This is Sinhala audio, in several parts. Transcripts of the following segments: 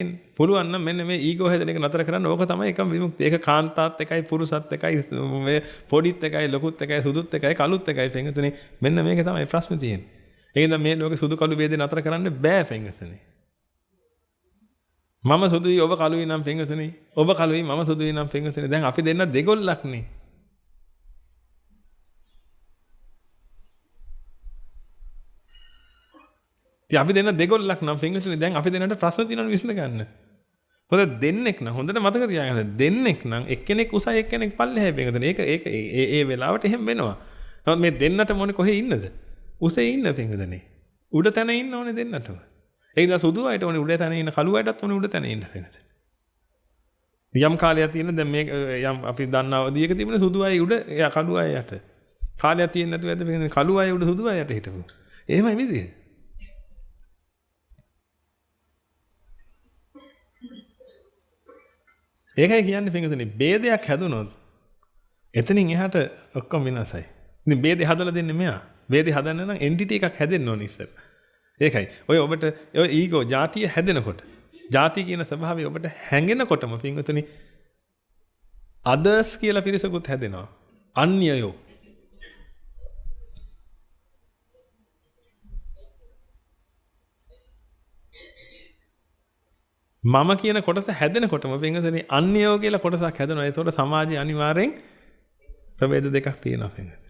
පුළුවන් නම් මෙන්න මේ ඊගෝ හැදෙන එක නතර කරන්න ඕක තමයි එකම විමුක්තිය. ඒක කාන්තාත් එකයි පුරුෂත් එකයි මේ පොඩිත් එකයි ලොකුත් එකයි සුදුත් එකයි කළුත් එකයි පින්වතුනි. මෙන්න මේක තමයි ප්‍රශ්නේ තියෙන්නේ. ඒකෙන්ද මේ ලෝකේ සුදු කළු ભેදේ නතර කරන්න බෑ පින්වතුනි. මම සුදුයි ඔබ කළුයි නම් පින්වතුනි. ඔබ කළුයි මම සුදුයි නම් පින්වතුනි. දැන් අපි දෙන්න දෙගොල්ලක් නේ. ඉතින් අපි දෙන්න දෙගොල්ලක් නම් පින්වතුනි දැන් අපි දෙන්නට ප්‍රශ්න තියෙනවා විසඳ ගන්න. හොඳ දෙන්නෙක් නම් හොඳට මතක තියාගන්න. දෙන්නෙක් නම් එක්කෙනෙක් උසයි එක්කෙනෙක් පල්ලෙහායි පින්වතුනි. ඒක ඒ වෙලාවට එහෙම වෙනවා. නමුත් මේ දෙන්නට මොනේ කොහේ ඉන්නද? උසේ ඉන්න පින්වතුනි. උඩ තැන ඉන්න ඕනේ දෙන්නටම. ඒකද සුදු අයට ඕනේ උඩ තැන ඉන්න කළු අයටත් ඕනේ උඩ තැන ඉන්න පින්වතුනි. යම් කාලයක් තියෙන දැන් මේ යම් අපි දන්නා අවධියක තිබුණ සුදු අය උඩ එයා කළු අය යට. කාලයක් තියෙන්නේ නැතුව ඇද්ද පින්වතුනි කළු අය උඩ සුදු අය යට හිටපු. එහෙමයි විදිය. ඒකයි කියන්නේ පින්වතුනි ભેදයක් හැදුනොත් එතනින් එහාට ඔක්කොම විනාසයි. ඉතින් ભેදේ හදලා දෙන්නේ මෙයා. ભેදේ හදන්න නම් එන්ටිටි එකක් හැදෙන්න ඕනේ ඉස්සෙල්ලා. ඒකයි. ඔය ඔබට ඔය ඊගෝ ಜಾතිය හැදෙනකොට ಜಾති කියන ස්වභාවය ඔබට හැංගෙනකොටම පින්වතුනි others කියලා පිරිසකුත් හැදෙනවා. අන්‍යයෝ. මම කියන කොටස හැදෙනකොටම පින්වතුනි අන්‍යයෝ කියලා කොටසක් හැදෙනවා. ඒතකොට සමාජයේ අනිවාර්යෙන් ප්‍රභේද දෙකක් තියෙනවා පින්වතුනි.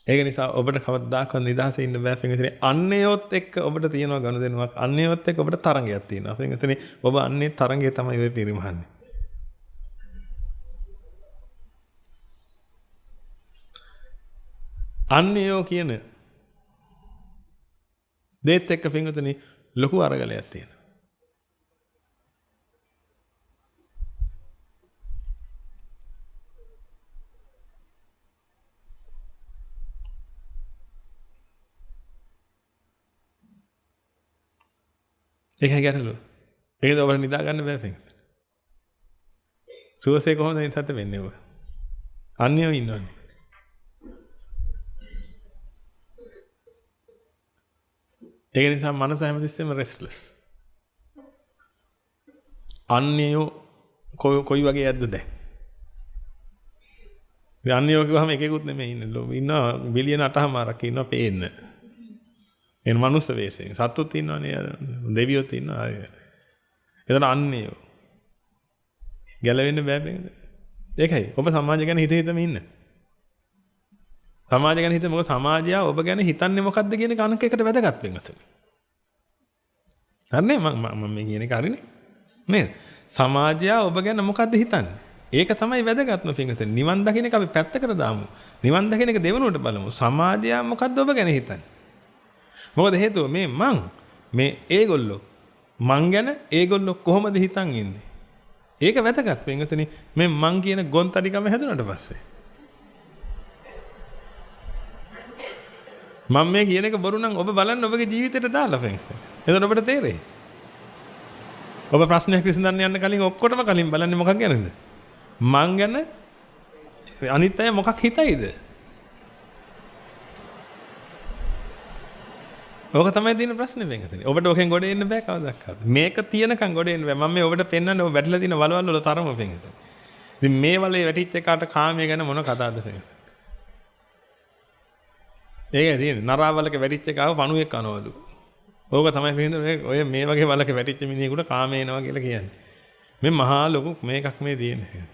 ඒක නිසා ඔබට කවදාකවත් නිදහසේ ඉන්න බෑ පින්වතුනි. අන්‍යයොත් එක්ක ඔබට තියෙනවා ගනුදෙනුවක්. අන්‍යයොත් එක්ක ඔබට තරංගයක් තියෙනවා. පින්වතුනි ඔබ අන්නේ තරංගය තමයි ඔය පිරිමහන්නේ. අන්‍යයෝ කියන දෙත් එක්ක පින්වතුනි ලොකු අරගලයක් තියෙනවා. ඒකයි ගැටලුව. ඒකද ඔබට නිදා ගන්න බෑ පින්වතුනි. සුවසේ කොහොමද හිතත් වෙන්නේ ඔබ? අන්‍යයෝ ඉන්නවනේ. ඒක නිසා මනස හැමතිස්සෙම restless. අන්‍යයෝ කොයි වගේ ඇද්ද දැන්? මේ අන්‍යයෝ කිව්වම එකෙකුත් නෙමෙයි ඉන්නේ. ඉන්නවා බිලියන 8මාරක් ඉන්නවා පේන්න. එන මනුස්ස වේසයෙන් සත්තුත් ඉන්නවනේ දෙවියොත් ඉන්නවා. එතන අන්‍යයෝ. ගැලවෙන්න බෑ බේද? ඒකයි. ඔබ සමාජය ගැන හිතෙම ඉන්න. සමාජය ගැන හිත මොකද සමාජය ඔබ ගැන හිතන්නේ මොකද්ද කියන කණක එකට වැදගත් වෙනවා. හරිනේ මම මේ කියන එක හරිනේ. නේද? සමාජය ඔබ ගැන මොකද්ද හිතන්නේ? ඒක තමයි වැදගත්ම පින්වතුනි. නිවන් දකින්න එක අපි පැත්තකට දාමු. නිවන් දකින්න එක දෙවනුවට බලමු. සමාජය මොකද්ද ඔබ ගැන හිතන්නේ? මොකද හේතුව මේ ඒගොල්ලෝ මං ගැන ඒගොල්ලෝ කොහොමද හිතන් ඉන්නේ? ඒක වැදගත් පින්වතුනි. මේ මං කියන ගොන්තඩිකම හැදුනට පස්සේ මම මේ කියන එක බොරු නම් ඔබ බලන්න ඔබගේ ජීවිතේට දාලා පින්වතුනි. එතකොට ඔබට තේරෙයි. ඔබ ප්‍රශ්නයක් විසඳන්න යන්න කලින් ඔක්කොටම කලින් බලන්නේ මොකක් ගැනද? මං ගැන අනිත් අය මොකක් හිතයිද? ඕක තමයි තියෙන ප්‍රශ්නේ පින්වතුනි. ඔබට ඕකෙන් ගොඩ එන්න බෑ කවදාවත්. මේක තියෙනකන් ගොඩ එන්න බෑ. මම මේ ඔබට පෙන්නන්නේ ඔබ වැටලා තියෙන වලවල් වල තරම පින්වතුනි. ඉතින් මේ වලේ වැටිච්ච එකාට කාමයේ ගැන මොන කතාවද පින්වතුනි? ඒකයි තියෙන්නේ. නරාවලක වැටිච්ච එකව පණුවෙක් කනවලු. ඕක තමයි පින්වතුනි ඔය මේ වගේ වලක වැටිච්ච මිනිහෙකුට කාම එනවා කියලා කියන්නේ. මේ මහා ලොකු මේකක් මේ තියෙන්නේ.